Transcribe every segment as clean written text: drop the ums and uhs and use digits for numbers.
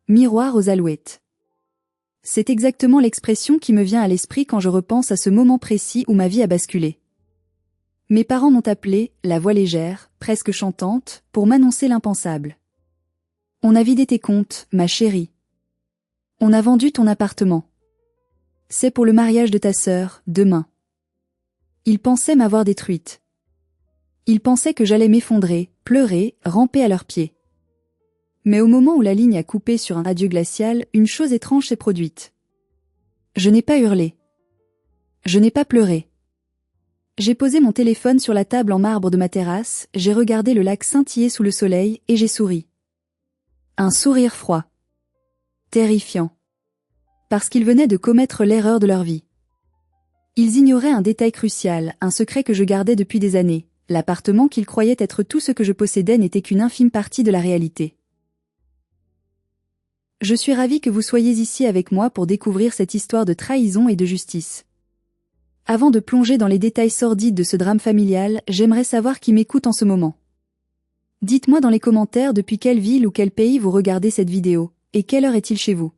miroir aux alouettes. C'est exactement l'expression qui me vient à l'esprit quand je repense à ce moment précis où ma vie a basculé. Mes parents m'ont appelé, la voix légère, presque chantante, pour m'annoncer l'impensable. On a vidé tes comptes, ma chérie. On a vendu ton appartement. C'est pour le mariage de ta sœur, demain. Ils pensaient m'avoir détruite. Ils pensaient que j'allais m'effondrer, pleurer, ramper à leurs pieds. Mais au moment où la ligne a coupé sur un adieu glacial, une chose étrange s'est produite. Je n'ai pas hurlé. Je n'ai pas pleuré. J'ai posé mon téléphone sur la table en marbre de ma terrasse, j'ai regardé le lac scintiller sous le soleil et j'ai souri. Un sourire froid. Terrifiant. Parce qu'ils venaient de commettre l'erreur de leur vie. Ils ignoraient un détail crucial, un secret que je gardais depuis des années. L'appartement qu'ils croyaient être tout ce que je possédais n'était qu'une infime partie de la réalité. Je suis ravie que vous soyez ici avec moi pour découvrir cette histoire de trahison et de justice. Avant de plonger dans les détails sordides de ce drame familial, j'aimerais savoir qui m'écoute en ce moment. Dites-moi dans les commentaires depuis quelle ville ou quel pays vous regardez cette vidéo, et quelle heure est-il chez vous.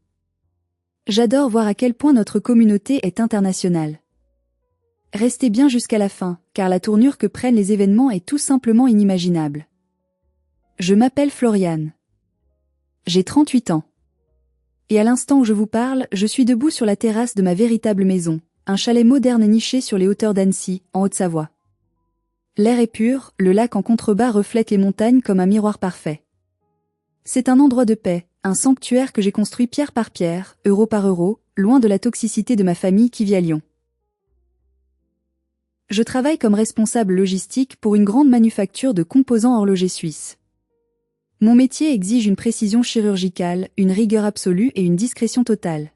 J'adore voir à quel point notre communauté est internationale. Restez bien jusqu'à la fin, car la tournure que prennent les événements est tout simplement inimaginable. Je m'appelle Floriane. J'ai 38 ans. Et à l'instant où je vous parle, je suis debout sur la terrasse de ma véritable maison, un chalet moderne niché sur les hauteurs d'Annecy, en Haute-Savoie. L'air est pur, le lac en contrebas reflète les montagnes comme un miroir parfait. C'est un endroit de paix, un sanctuaire que j'ai construit pierre par pierre, euro par euro, loin de la toxicité de ma famille qui vit à Lyon. Je travaille comme responsable logistique pour une grande manufacture de composants horlogers suisses. Mon métier exige une précision chirurgicale, une rigueur absolue et une discrétion totale.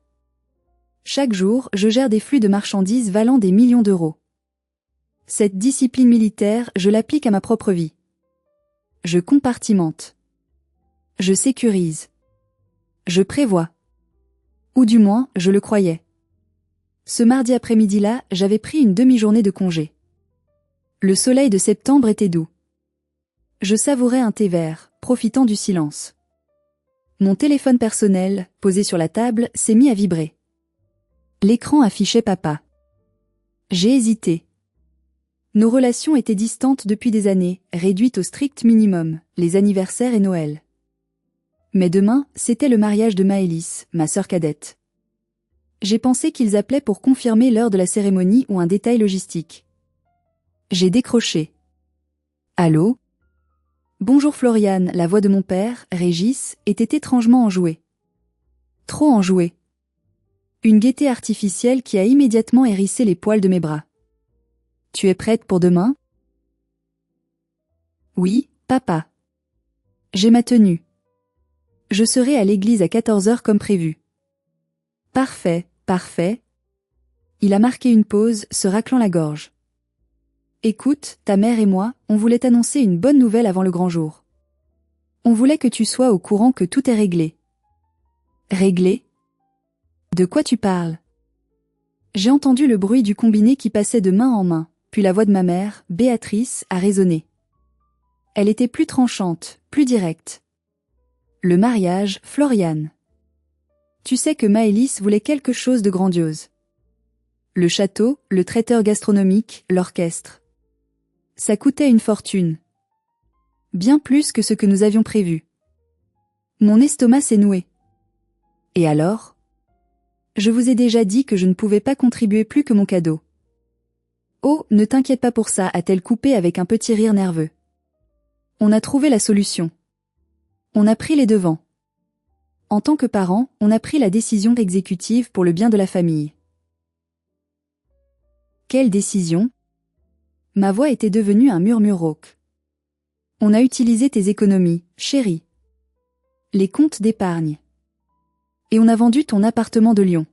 Chaque jour, je gère des flux de marchandises valant des millions d'euros. Cette discipline militaire, je l'applique à ma propre vie. Je compartimente. Je sécurise. Je prévois. Ou du moins, je le croyais. Ce mardi après-midi-là, j'avais pris une demi-journée de congé. Le soleil de septembre était doux. Je savourais un thé vert, profitant du silence. Mon téléphone personnel, posé sur la table, s'est mis à vibrer. L'écran affichait papa. J'ai hésité. Nos relations étaient distantes depuis des années, réduites au strict minimum, les anniversaires et Noël. Mais demain, c'était le mariage de Maëlys, ma sœur cadette. J'ai pensé qu'ils appelaient pour confirmer l'heure de la cérémonie ou un détail logistique. J'ai décroché. Allô ? Bonjour Floriane, la voix de mon père, Régis, était étrangement enjouée. Trop enjouée. Une gaieté artificielle qui a immédiatement hérissé les poils de mes bras. Tu es prête pour demain ? Oui, papa. J'ai ma tenue. Je serai à l'église à 14h comme prévu. Parfait, parfait. Il a marqué une pause, se raclant la gorge. Écoute, ta mère et moi, on voulait t'annoncer une bonne nouvelle avant le grand jour. On voulait que tu sois au courant que tout est réglé. Réglé ? De quoi tu parles ? J'ai entendu le bruit du combiné qui passait de main en main, puis la voix de ma mère, Béatrice, a résonné. Elle était plus tranchante, plus directe. Le mariage, Floriane. Tu sais que Maëlys voulait quelque chose de grandiose. Le château, le traiteur gastronomique, l'orchestre. Ça coûtait une fortune. Bien plus que ce que nous avions prévu. Mon estomac s'est noué. Et alors ? Je vous ai déjà dit que je ne pouvais pas contribuer plus que mon cadeau. Oh, ne t'inquiète pas pour ça, a-t-elle coupé avec un petit rire nerveux. On a trouvé la solution. On a pris les devants. En tant que parents, on a pris la décision exécutive pour le bien de la famille. Quelle décision ? Ma voix était devenue un murmure rauque. On a utilisé tes économies, chérie. Les comptes d'épargne. Et on a vendu ton appartement de Lyon.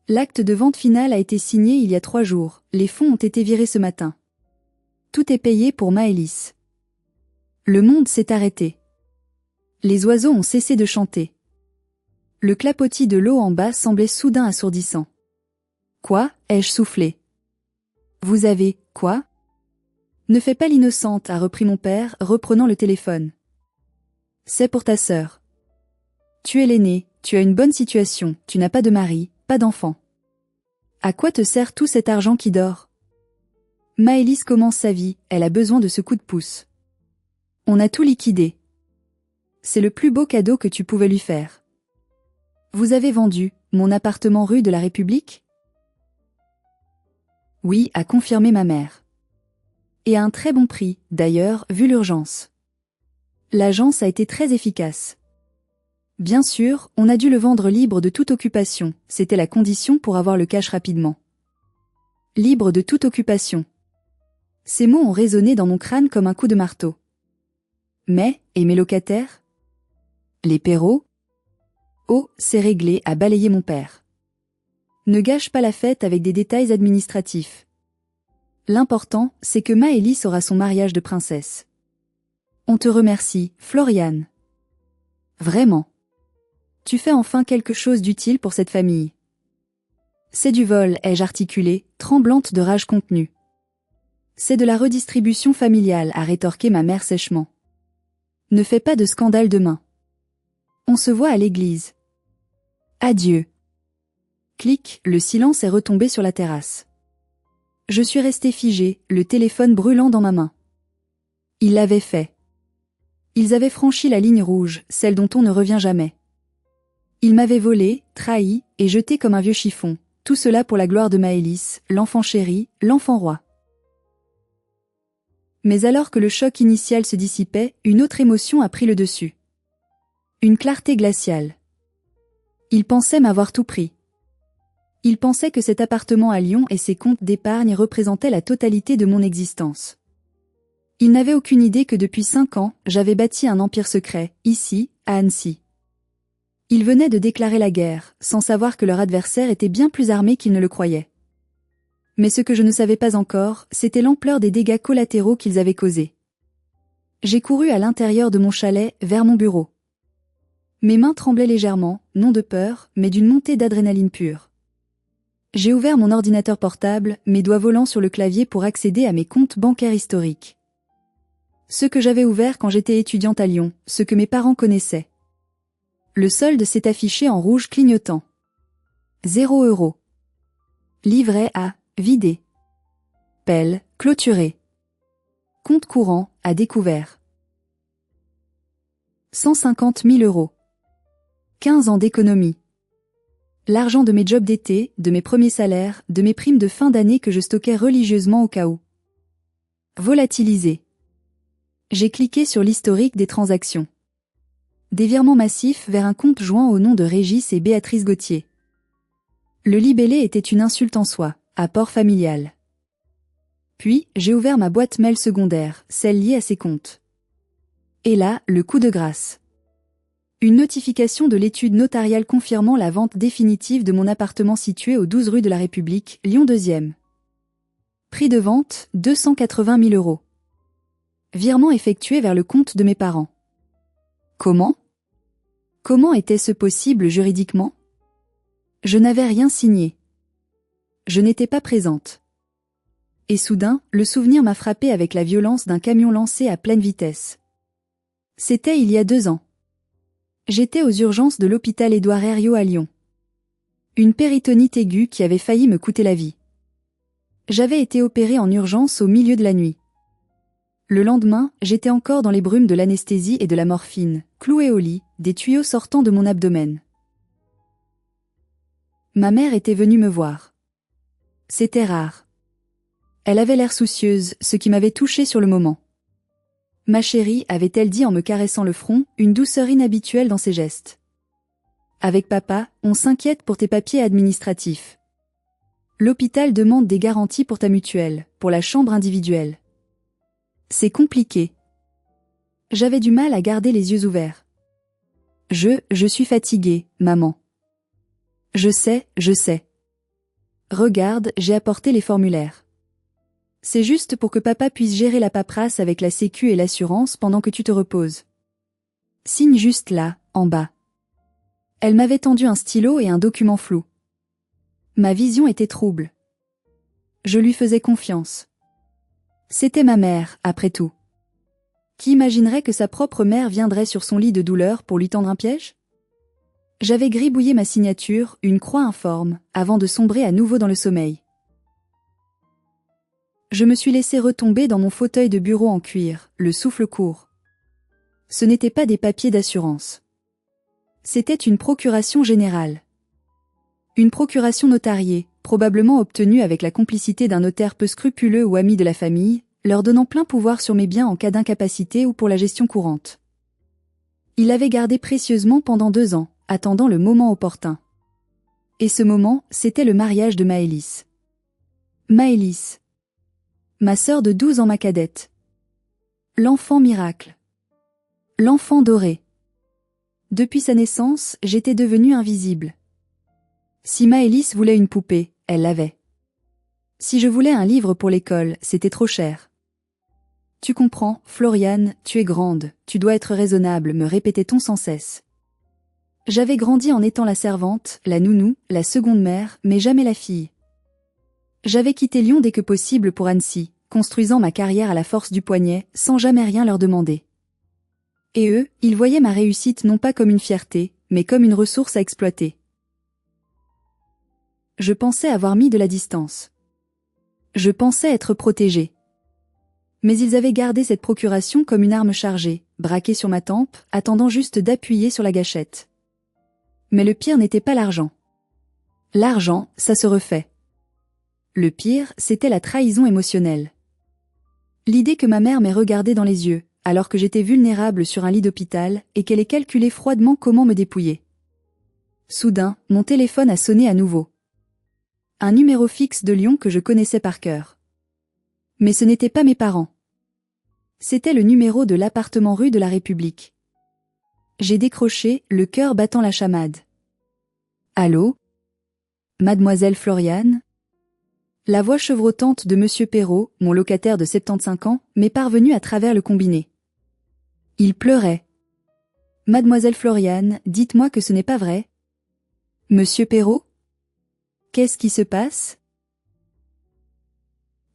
L'acte de vente final a été signé il y a 3 jours, les fonds ont été virés ce matin. Tout est payé pour Maëlys. Le monde s'est arrêté. Les oiseaux ont cessé de chanter. Le clapotis de l'eau en bas semblait soudain assourdissant. Quoi ? Ai-je soufflé. Vous avez, quoi ? Ne fais pas l'innocente, a repris mon père, reprenant le téléphone. C'est pour ta sœur. Tu es l'aîné, tu as une bonne situation, tu n'as pas de mari, pas d'enfant. À quoi te sert tout cet argent qui dort? Maëlys commence sa vie, elle a besoin de ce coup de pouce. On a tout liquidé. C'est le plus beau cadeau que tu pouvais lui faire. Vous avez vendu mon appartement rue de la République? Oui, a confirmé ma mère. Et à un très bon prix, d'ailleurs, vu l'urgence. L'agence a été très efficace. Bien sûr, on a dû le vendre libre de toute occupation, c'était la condition pour avoir le cash rapidement. Libre de toute occupation. Ces mots ont résonné dans mon crâne comme un coup de marteau. Mais, et mes locataires? Les Perrault? Oh, c'est réglé, a balayé mon père. Ne gâche pas la fête avec des détails administratifs. L'important, c'est que Maëlys aura son mariage de princesse. On te remercie, Floriane. Vraiment. Tu fais enfin quelque chose d'utile pour cette famille. C'est du vol, ai-je articulé, tremblante de rage contenue. C'est de la redistribution familiale, a rétorqué ma mère sèchement. Ne fais pas de scandale demain. On se voit à l'église. Adieu. Clic, le silence est retombé sur la terrasse. Je suis resté figé, le téléphone brûlant dans ma main. Ils l'avaient fait. Ils avaient franchi la ligne rouge, celle dont on ne revient jamais. Ils m'avaient volé, trahi, et jeté comme un vieux chiffon, tout cela pour la gloire de Maëlys, l'enfant chéri, l'enfant roi. Mais alors que le choc initial se dissipait, une autre émotion a pris le dessus. Une clarté glaciale. Ils pensaient m'avoir tout pris. Ils pensaient que cet appartement à Lyon et ses comptes d'épargne représentaient la totalité de mon existence. Ils n'avaient aucune idée que depuis 5 ans, j'avais bâti un empire secret, ici, à Annecy. Ils venaient de déclarer la guerre, sans savoir que leur adversaire était bien plus armé qu'ils ne le croyaient. Mais ce que je ne savais pas encore, c'était l'ampleur des dégâts collatéraux qu'ils avaient causés. J'ai couru à l'intérieur de mon chalet, vers mon bureau. Mes mains tremblaient légèrement, non de peur, mais d'une montée d'adrénaline pure. J'ai ouvert mon ordinateur portable, mes doigts volants sur le clavier pour accéder à mes comptes bancaires historiques. Ceux que j'avais ouverts quand j'étais étudiante à Lyon, ceux que mes parents connaissaient. Le solde s'est affiché en rouge clignotant. 0 €. Livret A, vidé. Pelle, clôturé. Compte courant, à découvert. 150 000 €. 15 ans d'économie. L'argent de mes jobs d'été, de mes premiers salaires, de mes primes de fin d'année que je stockais religieusement au cas où. Volatilisé. J'ai cliqué sur l'historique des transactions. Des virements massifs vers un compte joint au nom de Régis et Béatrice Gauthier. Le libellé était une insulte en soi, apport familial. Puis, j'ai ouvert ma boîte mail secondaire, celle liée à ces comptes. Et là, le coup de grâce. Une notification de l'étude notariale confirmant la vente définitive de mon appartement situé au 12 rue de la République, Lyon 2e. Prix de vente, 280 000 €. Virement effectué vers le compte de mes parents. Comment? Comment était-ce possible juridiquement? Je n'avais rien signé. Je n'étais pas présente. Et soudain, le souvenir m'a frappé avec la violence d'un camion lancé à pleine vitesse. C'était il y a 2 ans. J'étais aux urgences de l'hôpital Édouard Herriot à Lyon. Une péritonite aiguë qui avait failli me coûter la vie. J'avais été opérée en urgence au milieu de la nuit. Le lendemain, j'étais encore dans les brumes de l'anesthésie et de la morphine, clouée au lit, des tuyaux sortant de mon abdomen. Ma mère était venue me voir. C'était rare. Elle avait l'air soucieuse, ce qui m'avait touchée sur le moment. Ma chérie, avait-elle dit en me caressant le front, une douceur inhabituelle dans ses gestes. Avec papa, on s'inquiète pour tes papiers administratifs. L'hôpital demande des garanties pour ta mutuelle, pour la chambre individuelle. C'est compliqué. J'avais du mal à garder les yeux ouverts. Je suis fatiguée, maman. Je sais. Regarde, j'ai apporté les formulaires. C'est juste pour que papa puisse gérer la paperasse avec la sécu et l'assurance pendant que tu te reposes. Signe juste là, en bas. Elle m'avait tendu un stylo et un document flou. Ma vision était trouble. Je lui faisais confiance. C'était ma mère, après tout. Qui imaginerait que sa propre mère viendrait sur son lit de douleur pour lui tendre un piège? J'avais gribouillé ma signature, une croix informe, avant de sombrer à nouveau dans le sommeil. Je me suis laissé retomber dans mon fauteuil de bureau en cuir, le souffle court. Ce n'étaient pas des papiers d'assurance. C'était une procuration générale. Une procuration notariée, probablement obtenue avec la complicité d'un notaire peu scrupuleux ou ami de la famille, leur donnant plein pouvoir sur mes biens en cas d'incapacité ou pour la gestion courante. Il l'avait gardé précieusement pendant 2 ans, attendant le moment opportun. Et ce moment, c'était le mariage de Maëlys. Maëlys. Ma sœur de 12 ans, ma cadette. L'enfant miracle. L'enfant doré. Depuis sa naissance, j'étais devenue invisible. Si Maëlys voulait une poupée, elle l'avait. Si je voulais un livre pour l'école, c'était trop cher. Tu comprends, Floriane, tu es grande, tu dois être raisonnable, me répétait-on sans cesse. J'avais grandi en étant la servante, la nounou, la seconde mère, mais jamais la fille. J'avais quitté Lyon dès que possible pour Annecy, construisant ma carrière à la force du poignet, sans jamais rien leur demander. Et eux, ils voyaient ma réussite non pas comme une fierté, mais comme une ressource à exploiter. Je pensais avoir mis de la distance. Je pensais être protégée. Mais ils avaient gardé cette procuration comme une arme chargée, braquée sur ma tempe, attendant juste d'appuyer sur la gâchette. Mais le pire n'était pas l'argent. L'argent, ça se refait. Le pire, c'était la trahison émotionnelle. L'idée que ma mère m'ait regardée dans les yeux, alors que j'étais vulnérable sur un lit d'hôpital, et qu'elle ait calculé froidement comment me dépouiller. Soudain, mon téléphone a sonné à nouveau. Un numéro fixe de Lyon que je connaissais par cœur. Mais ce n'étaient pas mes parents. C'était le numéro de l'appartement rue de la République. J'ai décroché, le cœur battant la chamade. Allô? Mademoiselle Floriane? La voix chevrotante de Monsieur Perrault, mon locataire de 75 ans, m'est parvenue à travers le combiné. Il pleurait. Mademoiselle Floriane, dites-moi que ce n'est pas vrai. Monsieur Perrault? Qu'est-ce qui se passe?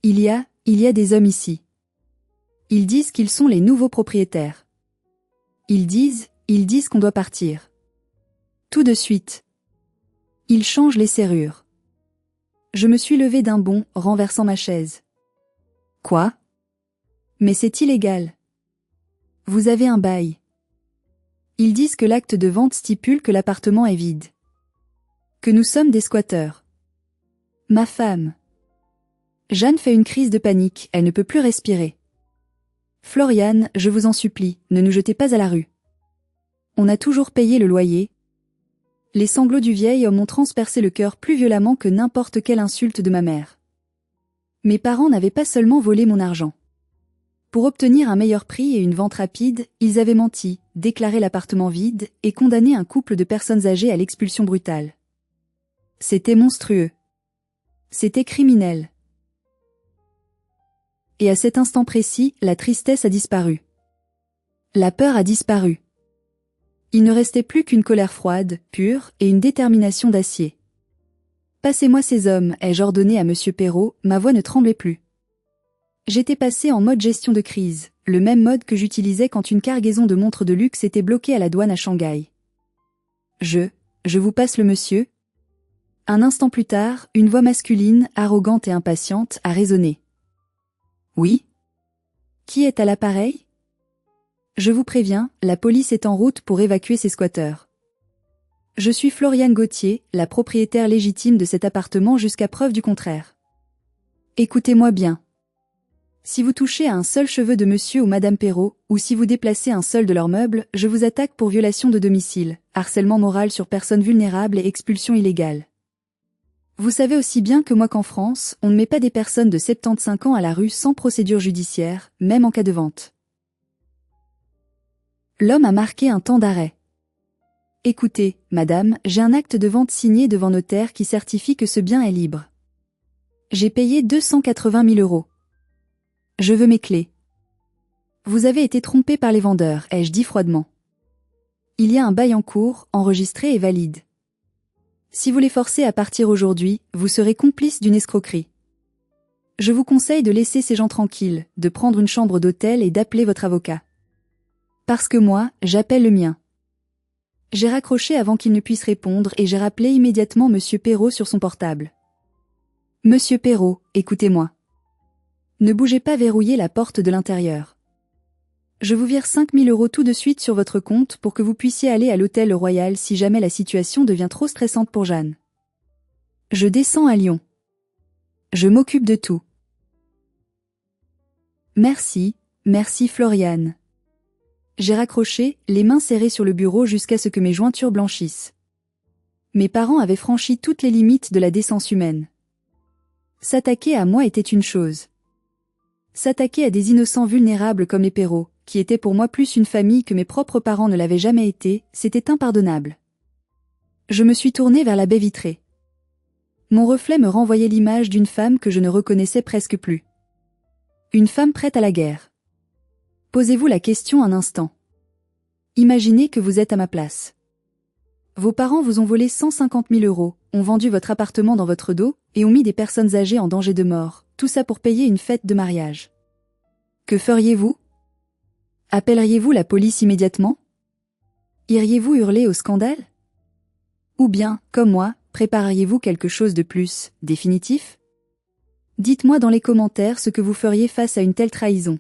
Il y a des hommes ici. Ils disent qu'ils sont les nouveaux propriétaires. Ils disent qu'on doit partir. Tout de suite. Ils changent les serrures. Je me suis levée d'un bond, renversant ma chaise. Quoi? Mais c'est illégal. Vous avez un bail. Ils disent que l'acte de vente stipule que l'appartement est vide. Que nous sommes des squatteurs. Ma femme. Jeanne fait une crise de panique, elle ne peut plus respirer. Floriane, je vous en supplie, ne nous jetez pas à la rue. On a toujours payé le loyer. Les sanglots du vieil homme ont transpercé le cœur plus violemment que n'importe quelle insulte de ma mère. Mes parents n'avaient pas seulement volé mon argent. Pour obtenir un meilleur prix et une vente rapide, ils avaient menti, déclaré l'appartement vide et condamné un couple de personnes âgées à l'expulsion brutale. C'était monstrueux. C'était criminel. Et à cet instant précis, la tristesse a disparu. La peur a disparu. Il ne restait plus qu'une colère froide, pure, et une détermination d'acier. Passez-moi ces hommes, ai-je ordonné à Monsieur Perrault, ma voix ne tremblait plus. J'étais passé en mode gestion de crise, le même mode que j'utilisais quand une cargaison de montres de luxe était bloquée à la douane à Shanghai. Je vous passe le monsieur? Un instant plus tard, une voix masculine, arrogante et impatiente, a résonné. Oui? Qui est à l'appareil? Je vous préviens, la police est en route pour évacuer ces squatteurs. Je suis Floriane Gauthier, la propriétaire légitime de cet appartement jusqu'à preuve du contraire. Écoutez-moi bien. Si vous touchez à un seul cheveu de monsieur ou madame Perrault, ou si vous déplacez un seul de leurs meubles, je vous attaque pour violation de domicile, harcèlement moral sur personnes vulnérables et expulsion illégale. Vous savez aussi bien que moi qu'en France, on ne met pas des personnes de 75 ans à la rue sans procédure judiciaire, même en cas de vente. L'homme a marqué un temps d'arrêt. Écoutez, madame, j'ai un acte de vente signé devant notaire qui certifie que ce bien est libre. J'ai payé 280 000 €. Je veux mes clés. Vous avez été trompé par les vendeurs, ai-je dit froidement. Il y a un bail en cours, enregistré et valide. Si vous les forcez à partir aujourd'hui, vous serez complice d'une escroquerie. Je vous conseille de laisser ces gens tranquilles, de prendre une chambre d'hôtel et d'appeler votre avocat. Parce que moi, j'appelle le mien. J'ai raccroché avant qu'il ne puisse répondre et j'ai rappelé immédiatement Monsieur Perrault sur son portable. Monsieur Perrault, écoutez-moi. Ne bougez pas, verrouillez la porte de l'intérieur. Je vous vire 5 000 € tout de suite sur votre compte pour que vous puissiez aller à l'hôtel Royal si jamais la situation devient trop stressante pour Jeanne. Je descends à Lyon. Je m'occupe de tout. Merci, merci Floriane. J'ai raccroché, les mains serrées sur le bureau jusqu'à ce que mes jointures blanchissent. Mes parents avaient franchi toutes les limites de la décence humaine. S'attaquer à moi était une chose. S'attaquer à des innocents vulnérables comme les Perrault, qui étaient pour moi plus une famille que mes propres parents ne l'avaient jamais été, c'était impardonnable. Je me suis tournée vers la baie vitrée. Mon reflet me renvoyait l'image d'une femme que je ne reconnaissais presque plus. Une femme prête à la guerre. Posez-vous la question un instant. Imaginez que vous êtes à ma place. Vos parents vous ont volé 150 000 €, ont vendu votre appartement dans votre dos, et ont mis des personnes âgées en danger de mort, tout ça pour payer une fête de mariage. Que feriez-vous? Appelleriez-vous la police immédiatement? Iriez-vous hurler au scandale? Ou bien, comme moi, prépareriez-vous quelque chose de plus définitif? Dites-moi dans les commentaires ce que vous feriez face à une telle trahison.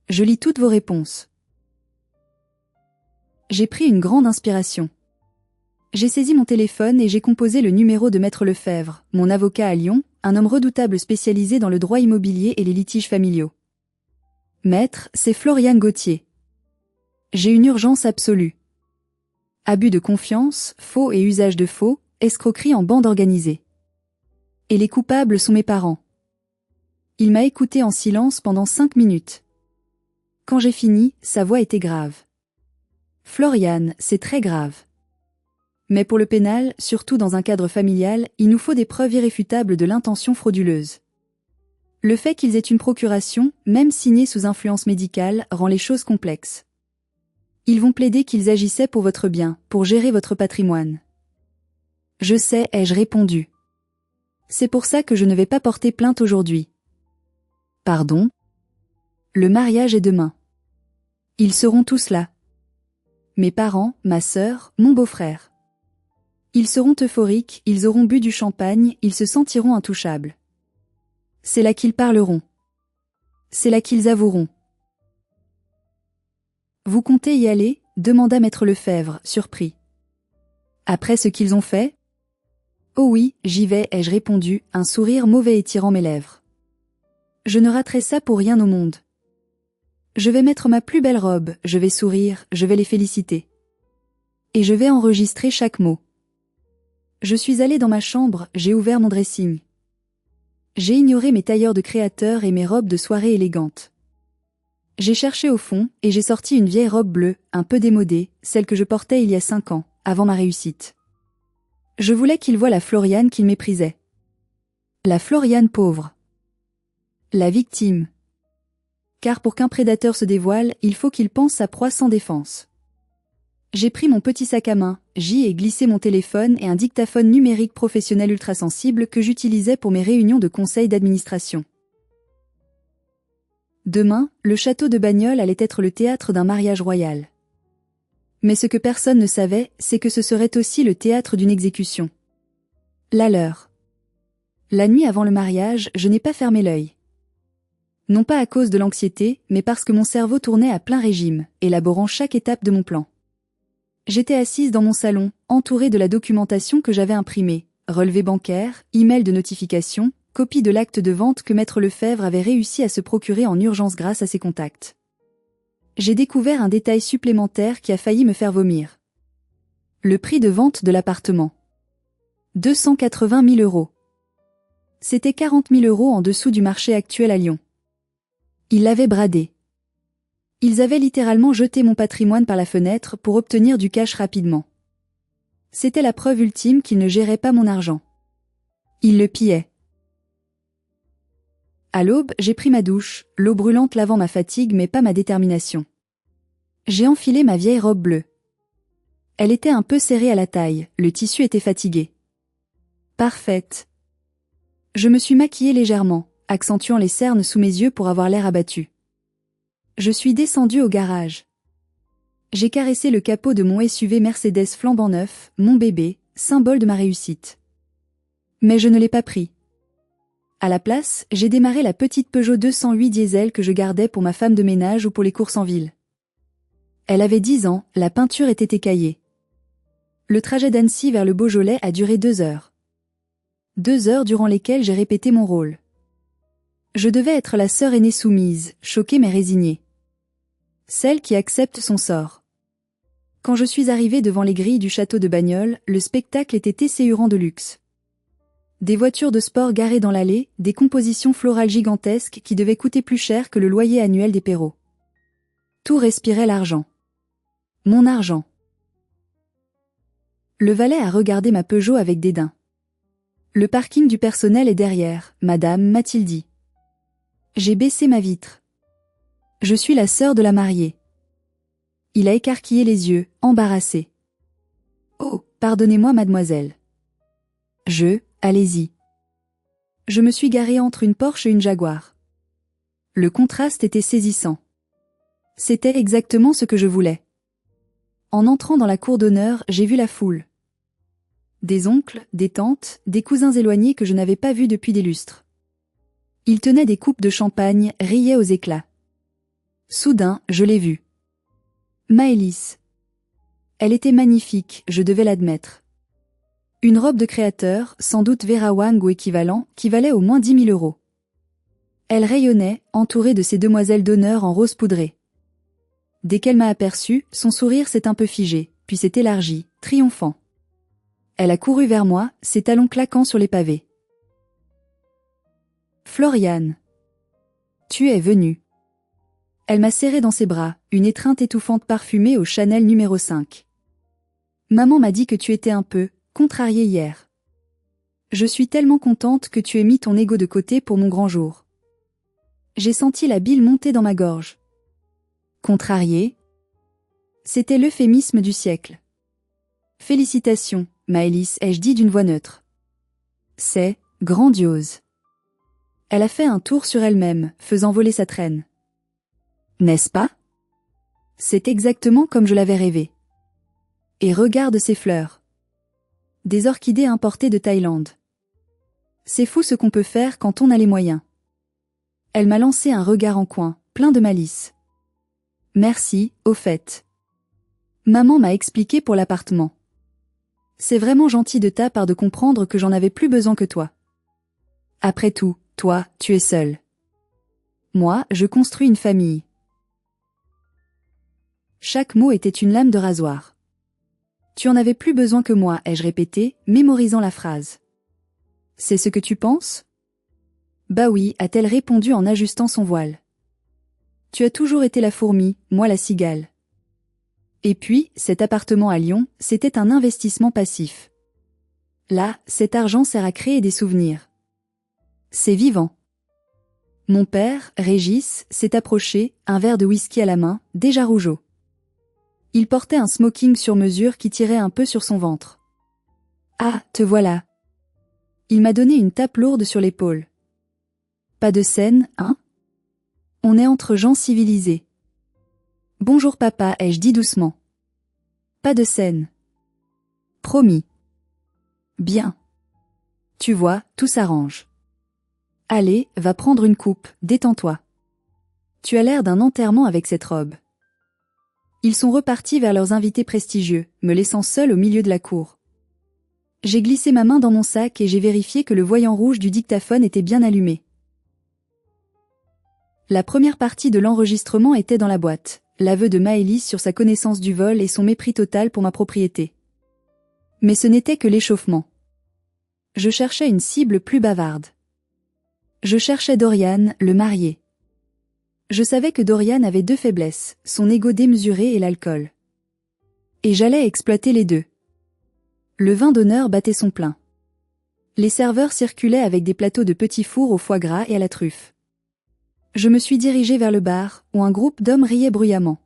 Je lis toutes vos réponses. J'ai pris une grande inspiration. J'ai saisi mon téléphone et j'ai composé le numéro de Maître Lefebvre, mon avocat à Lyon, un homme redoutable spécialisé dans le droit immobilier et les litiges familiaux. Maître, c'est Floriane Gauthier. J'ai une urgence absolue. Abus de confiance, faux et usage de faux, escroquerie en bande organisée. Et les coupables sont mes parents. Il m'a écouté en silence pendant 5 minutes. Quand j'ai fini, sa voix était grave. Floriane, c'est très grave. Mais pour le pénal, surtout dans un cadre familial, il nous faut des preuves irréfutables de l'intention frauduleuse. Le fait qu'ils aient une procuration, même signée sous influence médicale, rend les choses complexes. Ils vont plaider qu'ils agissaient pour votre bien, pour gérer votre patrimoine. Je sais, ai-je répondu. C'est pour ça que je ne vais pas porter plainte aujourd'hui. Pardon? Le mariage est demain. Ils seront tous là. Mes parents, ma sœur, mon beau-frère. Ils seront euphoriques, ils auront bu du champagne, ils se sentiront intouchables. C'est là qu'ils parleront. C'est là qu'ils avoueront. Vous comptez y aller? Demanda Maître Lefebvre, surpris. Après ce qu'ils ont fait? Oh oui, j'y vais, ai-je répondu, un sourire mauvais étirant mes lèvres. Je ne raterai ça pour rien au monde. Je vais mettre ma plus belle robe, je vais sourire, je vais les féliciter. Et je vais enregistrer chaque mot. Je suis allée dans ma chambre, j'ai ouvert mon dressing. J'ai ignoré mes tailleurs de créateur et mes robes de soirée élégantes. J'ai cherché au fond, et j'ai sorti une vieille robe bleue, un peu démodée, celle que je portais il y a 5 ans, avant ma réussite. Je voulais qu'il voie la Floriane qu'il méprisait. La Floriane pauvre. La victime. Car pour qu'un prédateur se dévoile, il faut qu'il pense sa proie sans défense. J'ai pris mon petit sac à main, j'y ai glissé mon téléphone et un dictaphone numérique professionnel ultrasensible que j'utilisais pour mes réunions de conseil d'administration. Demain, le château de Bagnols allait être le théâtre d'un mariage royal. Mais ce que personne ne savait, c'est que ce serait aussi le théâtre d'une exécution. La leur. La nuit avant le mariage, je n'ai pas fermé l'œil. Non pas à cause de l'anxiété, mais parce que mon cerveau tournait à plein régime, élaborant chaque étape de mon plan. J'étais assise dans mon salon, entourée de la documentation que j'avais imprimée, relevés bancaires, emails de notification, copie de l'acte de vente que Maître Lefebvre avait réussi à se procurer en urgence grâce à ses contacts. J'ai découvert un détail supplémentaire qui a failli me faire vomir. Le prix de vente de l'appartement. 280 000 €. C'était 40 000 € en dessous du marché actuel à Lyon. Ils l'avaient bradé. Ils avaient littéralement jeté mon patrimoine par la fenêtre pour obtenir du cash rapidement. C'était la preuve ultime qu'ils ne géraient pas mon argent. Ils le pillaient. À l'aube, j'ai pris ma douche, l'eau brûlante lavant ma fatigue mais pas ma détermination. J'ai enfilé ma vieille robe bleue. Elle était un peu serrée à la taille, le tissu était fatigué. Parfaite. Je me suis maquillée légèrement, accentuant les cernes sous mes yeux pour avoir l'air abattu. Je suis descendue au garage. J'ai caressé le capot de mon SUV Mercedes flambant neuf, mon bébé, symbole de ma réussite. Mais je ne l'ai pas pris. À la place, j'ai démarré la petite Peugeot 208 diesel que je gardais pour ma femme de ménage ou pour les courses en ville. Elle avait 10 ans, la peinture était écaillée. Le trajet d'Annecy vers le Beaujolais a duré 2 heures. 2 heures durant lesquelles j'ai répété mon rôle. Je devais être la sœur aînée soumise, choquée mais résignée. Celle qui accepte son sort. Quand je suis arrivée devant les grilles du château de Bagnols, le spectacle était tesséurant de luxe. Des voitures de sport garées dans l'allée, des compositions florales gigantesques qui devaient coûter plus cher que le loyer annuel des Perrot. Tout respirait l'argent. Mon argent. Le valet a regardé ma Peugeot avec dédain. Le parking du personnel est derrière, madame, m'a-t-il dit. J'ai baissé ma vitre. Je suis la sœur de la mariée. Il a écarquillé les yeux, embarrassé. Oh, pardonnez-moi mademoiselle. Allez-y. Je me suis garée entre une Porsche et une Jaguar. Le contraste était saisissant. C'était exactement ce que je voulais. En entrant dans la cour d'honneur, j'ai vu la foule. Des oncles, des tantes, des cousins éloignés que je n'avais pas vus depuis des lustres. Ils tenaient des coupes de champagne, riaient aux éclats. Soudain, je l'ai vue. Maëlys. Elle était magnifique, je devais l'admettre. Une robe de créateur, sans doute Vera Wang ou équivalent, qui valait au moins 10 000 €. Elle rayonnait, entourée de ses demoiselles d'honneur en rose poudré. Dès qu'elle m'a aperçu, son sourire s'est un peu figé, puis s'est élargi, triomphant. Elle a couru vers moi, ses talons claquant sur les pavés. Floriane. Tu es venue. Elle m'a serré dans ses bras, une étreinte étouffante parfumée au Chanel numéro 5. Maman m'a dit que tu étais un peu contrariée hier. Je suis tellement contente que tu aies mis ton ego de côté pour mon grand jour. J'ai senti la bile monter dans ma gorge. Contrariée? C'était l'euphémisme du siècle. Félicitations, Maëlys, ai-je dit d'une voix neutre. C'est grandiose. Elle a fait un tour sur elle-même, faisant voler sa traîne. N'est-ce pas? C'est exactement comme je l'avais rêvé. Et regarde ces fleurs. Des orchidées importées de Thaïlande. C'est fou ce qu'on peut faire quand on a les moyens. Elle m'a lancé un regard en coin, plein de malice. Merci, au fait. Maman m'a expliqué pour l'appartement. C'est vraiment gentil de ta part de comprendre que j'en avais plus besoin que toi. Après tout, toi, tu es seule. Moi, je construis une famille. Chaque mot était une lame de rasoir. Tu en avais plus besoin que moi, ai-je répété, mémorisant la phrase. C'est ce que tu penses? Bah oui, a-t-elle répondu en ajustant son voile. Tu as toujours été la fourmi, moi la cigale. Et puis, cet appartement à Lyon, c'était un investissement passif. Là, cet argent sert à créer des souvenirs. C'est vivant. Mon père, Régis, s'est approché, un verre de whisky à la main, déjà rougeau. Il portait un smoking sur mesure qui tirait un peu sur son ventre. Ah, te voilà. Il m'a donné une tape lourde sur l'épaule. Pas de scène, hein? On est entre gens civilisés. Bonjour papa, ai-je dit doucement. Pas de scène. Promis. Bien. Tu vois, tout s'arrange. Allez, va prendre une coupe, détends-toi. Tu as l'air d'un enterrement avec cette robe. Ils sont repartis vers leurs invités prestigieux, me laissant seule au milieu de la cour. J'ai glissé ma main dans mon sac et j'ai vérifié que le voyant rouge du dictaphone était bien allumé. La première partie de l'enregistrement était dans la boîte, l'aveu de Maëlys sur sa connaissance du vol et son mépris total pour ma propriété. Mais ce n'était que l'échauffement. Je cherchais une cible plus bavarde. Je cherchais Dorian, le marié. Je savais que Dorian avait 2 faiblesses, son ego démesuré et l'alcool. Et j'allais exploiter les 2. Le vin d'honneur battait son plein. Les serveurs circulaient avec des plateaux de petits fours au foie gras et à la truffe. Je me suis dirigée vers le bar, où un groupe d'hommes riait bruyamment.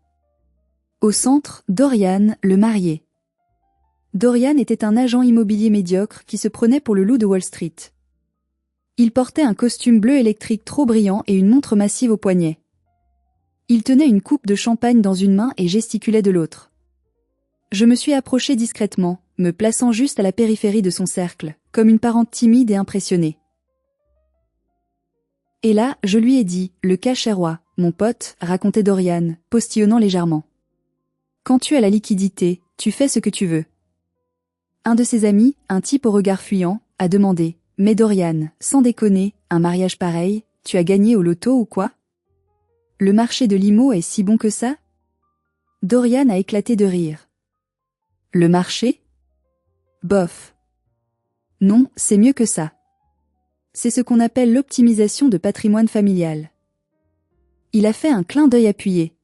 Au centre, Dorian, le marié. Dorian était un agent immobilier médiocre qui se prenait pour le loup de Wall Street. Il portait un costume bleu électrique trop brillant et une montre massive au poignet. Il tenait une coupe de champagne dans une main et gesticulait de l'autre. Je me suis approchée discrètement, me plaçant juste à la périphérie de son cercle, comme une parente timide et impressionnée. Et là, je lui ai dit, le cas cher roi, mon pote, racontait Dorian, postillonnant légèrement. Quand tu as la liquidité, tu fais ce que tu veux. Un de ses amis, un type au regard fuyant, a demandé, mais Dorian, sans déconner, un mariage pareil, tu as gagné au loto ou quoi? Le marché de l'IMO est si bon que ça? Dorian a éclaté de rire. Le marché? Bof. Non, c'est mieux que ça. C'est ce qu'on appelle l'optimisation de patrimoine familial. Il a fait un clin d'œil appuyé.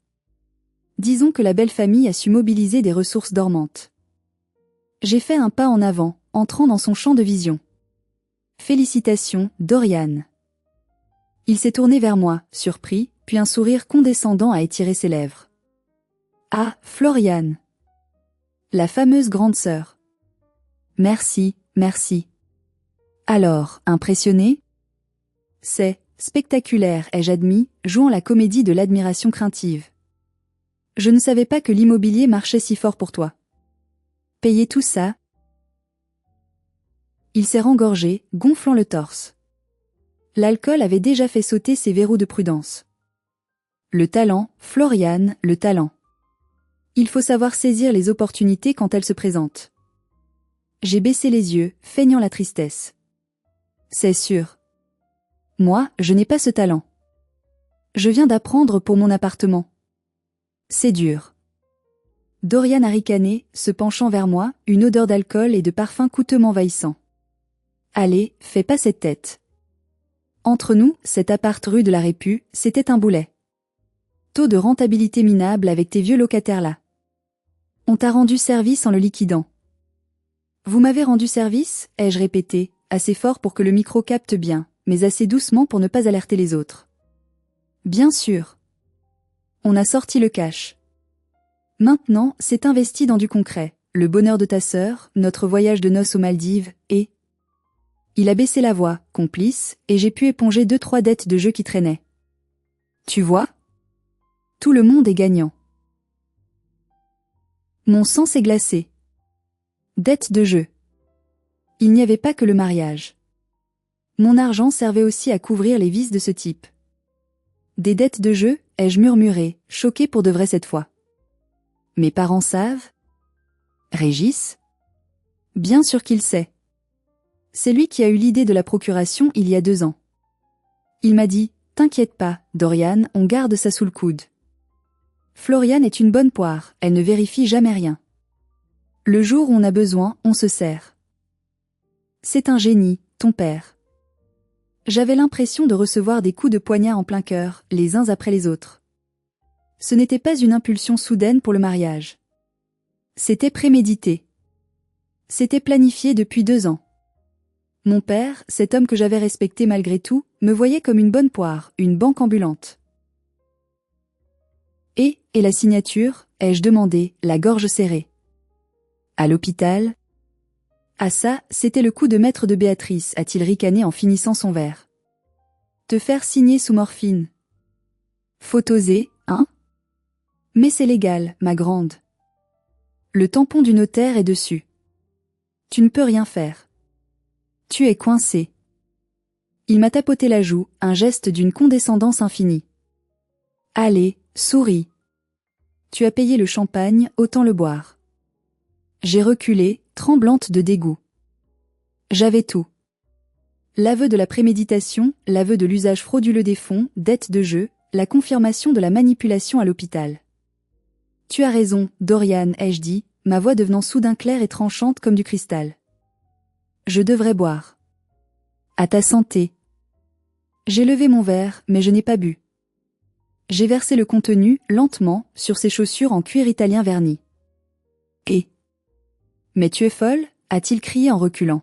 Disons que la belle famille a su mobiliser des ressources dormantes. J'ai fait un pas en avant, entrant dans son champ de vision. Félicitations, Dorian. Il s'est tourné vers moi, surpris, puis un sourire condescendant a étiré ses lèvres. Ah, Florian. La fameuse grande sœur. Merci, merci. Alors, impressionné? C'est spectaculaire, ai-je admis, jouant la comédie de l'admiration craintive. Je ne savais pas que l'immobilier marchait si fort pour toi. Payer tout ça? Il s'est rengorgé, gonflant le torse. L'alcool avait déjà fait sauter ses verrous de prudence. Le talent, Florian, le talent. Il faut savoir saisir les opportunités quand elles se présentent. J'ai baissé les yeux, feignant la tristesse. C'est sûr. Moi, je n'ai pas ce talent. Je viens d'apprendre pour mon appartement. C'est dur. Dorian a ricané, se penchant vers moi, une odeur d'alcool et de parfum coûteux m'envahissant. Allez, fais pas cette tête. Entre nous, cet appart rue de la Répu, c'était un boulet. Taux de rentabilité minable avec tes vieux locataires là. On t'a rendu service en le liquidant. Vous m'avez rendu service, ai-je répété, assez fort pour que le micro capte bien, mais assez doucement pour ne pas alerter les autres. Bien sûr. On a sorti le cash. Maintenant, c'est investi dans du concret, le bonheur de ta sœur, notre voyage de noces aux Maldives, et... Il a baissé la voix, complice, et j'ai pu éponger 2-3 dettes de jeu qui traînaient. Tu vois? Tout le monde est gagnant. Mon sang s'est glacé. Dettes de jeu. Il n'y avait pas que le mariage. Mon argent servait aussi à couvrir les vices de ce type. Des dettes de jeu, ai-je murmuré, choqué pour de vrai cette fois. Mes parents savent? Régis? Bien sûr qu'il sait. C'est lui qui a eu l'idée de la procuration il y a 2 ans. Il m'a dit, t'inquiète pas, Dorian, on garde ça sous le coude. Florian est une bonne poire, elle ne vérifie jamais rien. Le jour où on a besoin, on se sert. C'est un génie, ton père. J'avais l'impression de recevoir des coups de poignard en plein cœur, les uns après les autres. Ce n'était pas une impulsion soudaine pour le mariage. C'était prémédité. C'était planifié depuis 2 ans. Mon père, cet homme que j'avais respecté malgré tout, me voyait comme une bonne poire, une banque ambulante. Et la signature, ai-je demandé, la gorge serrée. À l'hôpital? Ah ça, c'était le coup de maître de Béatrice, a-t-il ricané en finissant son verre. Te faire signer sous morphine. Faut oser, hein? Mais c'est légal, ma grande. Le tampon du notaire est dessus. Tu ne peux rien faire. Tu es coincé. Il m'a tapoté la joue, un geste d'une condescendance infinie. Allez, souris. Tu as payé le champagne, autant le boire. J'ai reculé, tremblante de dégoût. J'avais tout. L'aveu de la préméditation, l'aveu de l'usage frauduleux des fonds, dette de jeu, la confirmation de la manipulation à l'hôpital. Tu as raison, Dorian, ai-je dit, ma voix devenant soudain claire et tranchante comme du cristal. Je devrais boire. À ta santé. J'ai levé mon verre, mais je n'ai pas bu. J'ai versé le contenu, lentement, sur ses chaussures en cuir italien verni. Et... Mais tu es folle, a-t-il crié en reculant.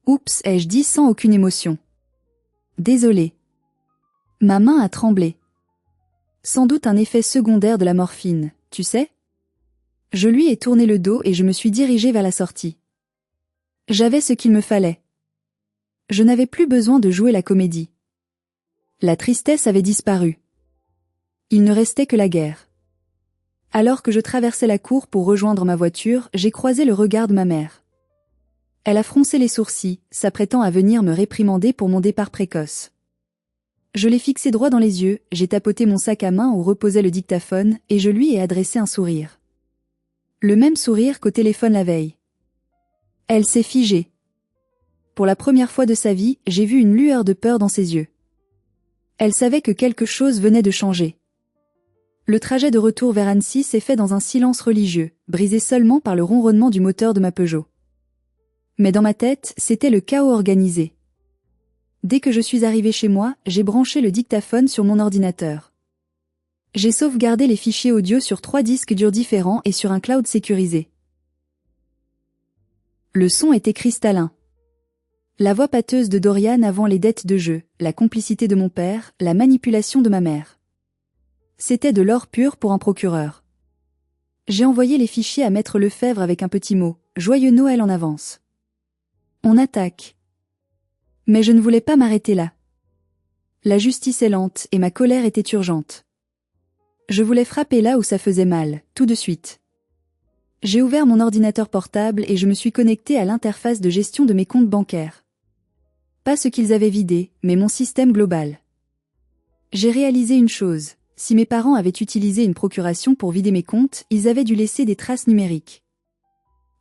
Oups, ai-je dit sans aucune émotion. Désolé. Ma main a tremblé. Sans doute un effet secondaire de la morphine, tu sais? Je lui ai tourné le dos et je me suis dirigé vers la sortie. J'avais ce qu'il me fallait. Je n'avais plus besoin de jouer la comédie. La tristesse avait disparu. Il ne restait que la guerre. Alors que je traversais la cour pour rejoindre ma voiture, j'ai croisé le regard de ma mère. Elle a froncé les sourcils, s'apprêtant à venir me réprimander pour mon départ précoce. Je l'ai fixé droit dans les yeux, j'ai tapoté mon sac à main où reposait le dictaphone, et je lui ai adressé un sourire. Le même sourire qu'au téléphone la veille. Elle s'est figée. Pour la première fois de sa vie, j'ai vu une lueur de peur dans ses yeux. Elle savait que quelque chose venait de changer. Le trajet de retour vers Annecy s'est fait dans un silence religieux, brisé seulement par le ronronnement du moteur de ma Peugeot. Mais dans ma tête, c'était le chaos organisé. Dès que je suis arrivé chez moi, j'ai branché le dictaphone sur mon ordinateur. J'ai sauvegardé les fichiers audio sur 3 disques durs différents et sur un cloud sécurisé. Le son était cristallin. La voix pâteuse de Dorian avant les dettes de jeu, la complicité de mon père, la manipulation de ma mère. C'était de l'or pur pour un procureur. J'ai envoyé les fichiers à Maître Lefebvre avec un petit mot, « Joyeux Noël en avance ». On attaque. Mais je ne voulais pas m'arrêter là. La justice est lente et ma colère était urgente. Je voulais frapper là où ça faisait mal, tout de suite. J'ai ouvert mon ordinateur portable et je me suis connecté à l'interface de gestion de mes comptes bancaires. Pas ce qu'ils avaient vidé, mais mon système global. J'ai réalisé une chose, si mes parents avaient utilisé une procuration pour vider mes comptes, ils avaient dû laisser des traces numériques.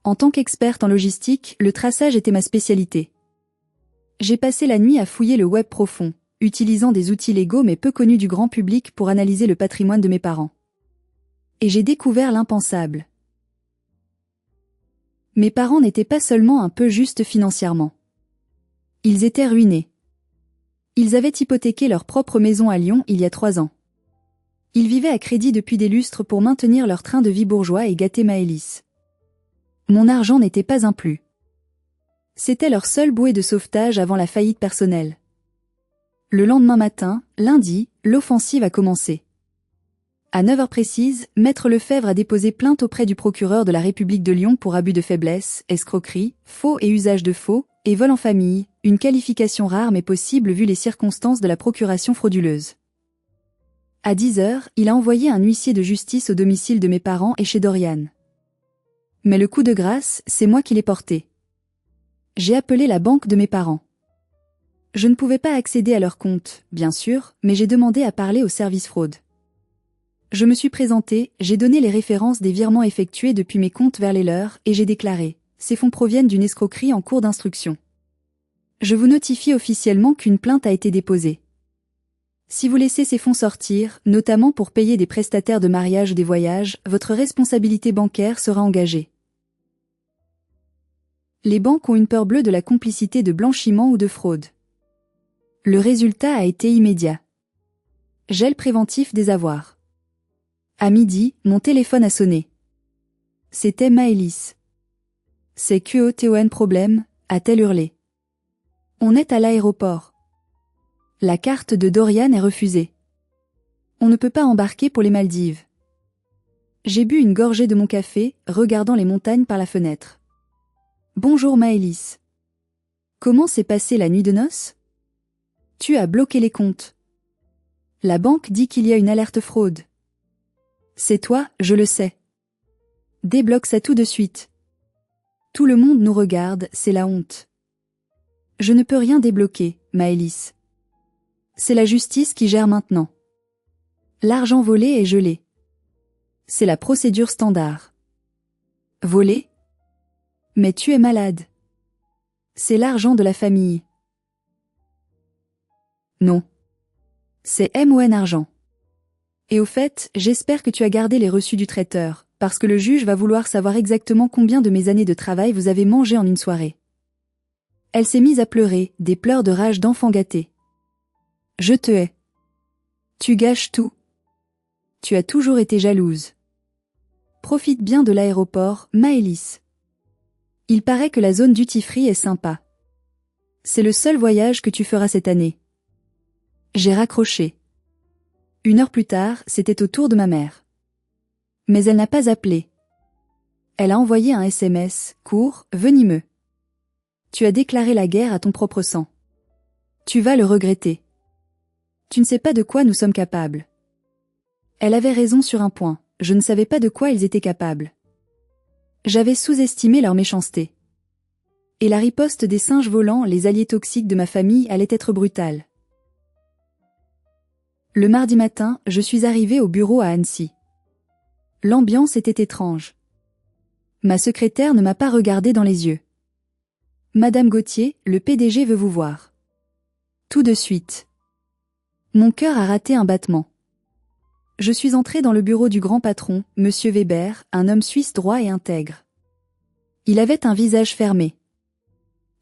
En tant qu'experte en logistique, le traçage était ma spécialité. J'ai passé la nuit à fouiller le web profond, utilisant des outils légaux mais peu connus du grand public pour analyser le patrimoine de mes parents. Et j'ai découvert l'impensable. Mes parents n'étaient pas seulement un peu justes financièrement. Ils étaient ruinés. Ils avaient hypothéqué leur propre maison à Lyon il y a 3 ans. Ils vivaient à crédit depuis des lustres pour maintenir leur train de vie bourgeois et gâter Maëlys. Mon argent n'était pas un plus. C'était leur seule bouée de sauvetage avant la faillite personnelle. Le lendemain matin, lundi, l'offensive a commencé. À 9h précises, Maître Lefebvre a déposé plainte auprès du procureur de la République de Lyon pour abus de faiblesse, escroquerie, faux et usage de faux, et vol en famille, une qualification rare mais possible vu les circonstances de la procuration frauduleuse. À 10h, il a envoyé un huissier de justice au domicile de mes parents et chez Dorian. Mais le coup de grâce, c'est moi qui l'ai porté. J'ai appelé la banque de mes parents. Je ne pouvais pas accéder à leur compte, bien sûr, mais j'ai demandé à parler au service fraude. Je me suis présenté, j'ai donné les références des virements effectués depuis mes comptes vers les leurs et j'ai déclaré « Ces fonds proviennent d'une escroquerie en cours d'instruction. Je vous notifie officiellement qu'une plainte a été déposée. Si vous laissez ces fonds sortir, notamment pour payer des prestataires de mariage ou des voyages, votre responsabilité bancaire sera engagée. » Les banques ont une peur bleue de la complicité de blanchiment ou de fraude. Le résultat a été immédiat. Gel préventif des avoirs. À midi, mon téléphone a sonné. C'était Maëlys. « C'est QOTON problème », a-t-elle hurlé. On est à l'aéroport. La carte de Dorian est refusée. On ne peut pas embarquer pour les Maldives. J'ai bu une gorgée de mon café, regardant les montagnes par la fenêtre. Bonjour Maëlys. Comment s'est passée la nuit de noces? Tu as bloqué les comptes. La banque dit qu'il y a une alerte fraude. C'est toi, je le sais. Débloque ça tout de suite. Tout le monde nous regarde, c'est la honte. Je ne peux rien débloquer, Maëlys. C'est la justice qui gère maintenant. L'argent volé est gelé. C'est la procédure standard. Volé? Mais tu es malade. C'est l'argent de la famille. Non. C'est MON argent. Et au fait, j'espère que tu as gardé les reçus du traiteur, parce que le juge va vouloir savoir exactement combien de mes années de travail vous avez mangé en une soirée. Elle s'est mise à pleurer, des pleurs de rage d'enfant gâté. Je te hais. Tu gâches tout. Tu as toujours été jalouse. Profite bien de l'aéroport, Maëlys. Il paraît que la zone duty-free est sympa. C'est le seul voyage que tu feras cette année. J'ai raccroché. 1 heure plus tard, c'était au tour de ma mère. Mais elle n'a pas appelé. Elle a envoyé un SMS, court, venimeux. Tu as déclaré la guerre à ton propre sang. Tu vas le regretter. Tu ne sais pas de quoi nous sommes capables. Elle avait raison sur un point, je ne savais pas de quoi ils étaient capables. J'avais sous-estimé leur méchanceté. Et la riposte des singes volants, les alliés toxiques de ma famille, allait être brutale. Le mardi matin, je suis arrivée au bureau à Annecy. L'ambiance était étrange. Ma secrétaire ne m'a pas regardée dans les yeux. Madame Gauthier, le PDG veut vous voir. Tout de suite. Mon cœur a raté un battement. Je suis entrée dans le bureau du grand patron, Monsieur Weber, un homme suisse droit et intègre. Il avait un visage fermé.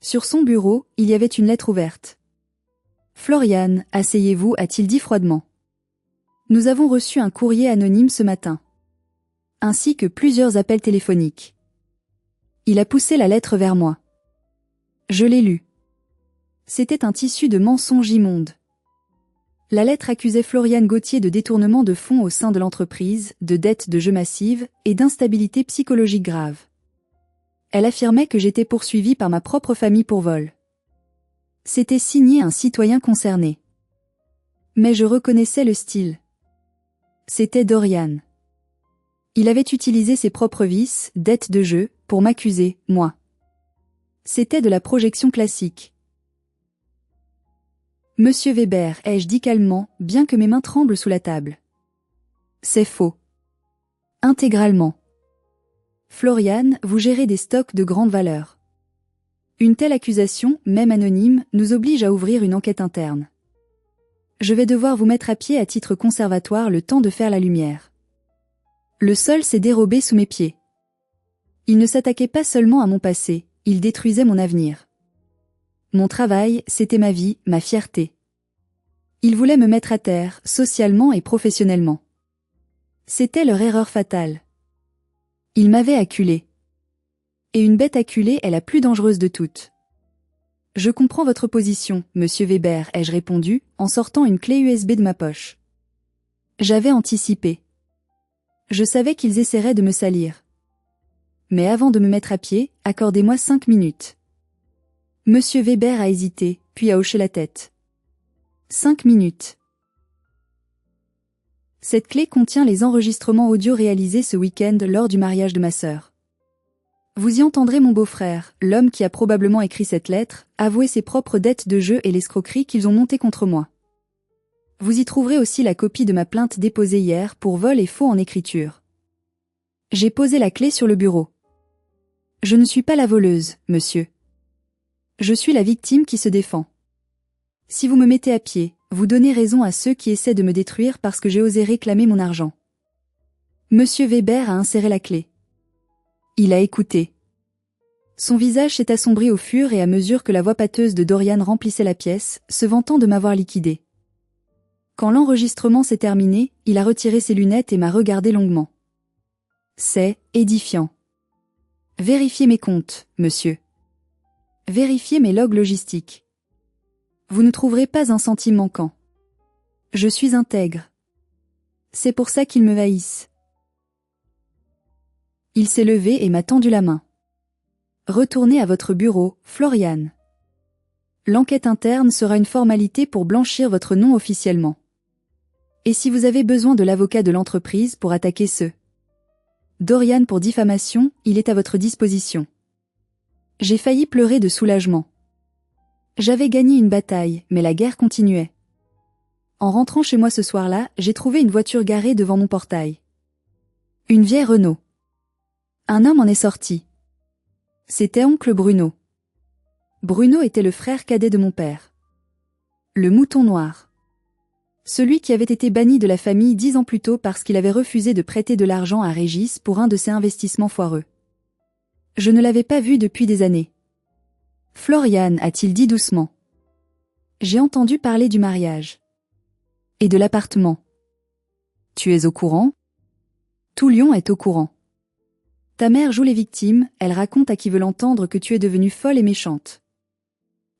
Sur son bureau, il y avait une lettre ouverte. « Florian, asseyez-vous » a-t-il dit froidement. « Nous avons reçu un courrier anonyme ce matin. Ainsi que plusieurs appels téléphoniques. » Il a poussé la lettre vers moi. Je l'ai lue. C'était un tissu de mensonges immondes. La lettre accusait Florian Gauthier de détournement de fonds au sein de l'entreprise, de dettes de jeu massives et d'instabilité psychologique grave. Elle affirmait que j'étais poursuivie par ma propre famille pour vol. C'était signé un citoyen concerné. Mais je reconnaissais le style. C'était Dorian. Il avait utilisé ses propres vices, dettes de jeu, pour m'accuser, moi. C'était de la projection classique. Monsieur Weber, ai-je dit calmement, bien que mes mains tremblent sous la table. C'est faux. Intégralement. Florian, vous gérez des stocks de grande valeur. Une telle accusation, même anonyme, nous oblige à ouvrir une enquête interne. Je vais devoir vous mettre à pied à titre conservatoire le temps de faire la lumière. Le sol s'est dérobé sous mes pieds. Il ne s'attaquait pas seulement à mon passé, il détruisait mon avenir. Mon travail, c'était ma vie, ma fierté. Ils voulaient me mettre à terre, socialement et professionnellement. C'était leur erreur fatale. Ils m'avaient acculé. Et une bête acculée est la plus dangereuse de toutes. Je comprends votre position, monsieur Weber, ai-je répondu, en sortant une clé USB de ma poche. J'avais anticipé. Je savais qu'ils essaieraient de me salir. Mais avant de me mettre à pied, accordez-moi 5 minutes. Monsieur Weber a hésité, puis a hoché la tête. 5 minutes. Cette clé contient les enregistrements audio réalisés ce week-end lors du mariage de ma sœur. Vous y entendrez mon beau-frère, l'homme qui a probablement écrit cette lettre, avouer ses propres dettes de jeu et l'escroquerie qu'ils ont montées contre moi. Vous y trouverez aussi la copie de ma plainte déposée hier pour vol et faux en écriture. J'ai posé la clé sur le bureau. Je ne suis pas la voleuse, monsieur. Je suis la victime qui se défend. Si vous me mettez à pied, vous donnez raison à ceux qui essaient de me détruire parce que j'ai osé réclamer mon argent. Monsieur Weber a inséré la clé. Il a écouté. Son visage s'est assombri au fur et à mesure que la voix pâteuse de Dorian remplissait la pièce, se vantant de m'avoir liquidé. Quand l'enregistrement s'est terminé, il a retiré ses lunettes et m'a regardé longuement. C'est édifiant. Vérifiez mes comptes, monsieur. Vérifiez mes logs logistiques. Vous ne trouverez pas un centime manquant. Je suis intègre. C'est pour ça qu'ils me haïssent. Il s'est levé et m'a tendu la main. Retournez à votre bureau, Florian. L'enquête interne sera une formalité pour blanchir votre nom officiellement. Et si vous avez besoin de l'avocat de l'entreprise pour attaquer Dorian pour diffamation, il est à votre disposition. J'ai failli pleurer de soulagement. J'avais gagné une bataille, mais la guerre continuait. En rentrant chez moi ce soir-là, j'ai trouvé une voiture garée devant mon portail. Une vieille Renault. Un homme en est sorti. C'était oncle Bruno. Bruno était le frère cadet de mon père. Le mouton noir. Celui qui avait été banni de la famille 10 ans plus tôt parce qu'il avait refusé de prêter de l'argent à Régis pour un de ses investissements foireux. Je ne l'avais pas vu depuis des années. Florian, a-t-il dit doucement. J'ai entendu parler du mariage. Et de l'appartement. Tu es au courant? Tout Lyon est au courant. Ta mère joue les victimes, elle raconte à qui veut l'entendre que tu es devenue folle et méchante.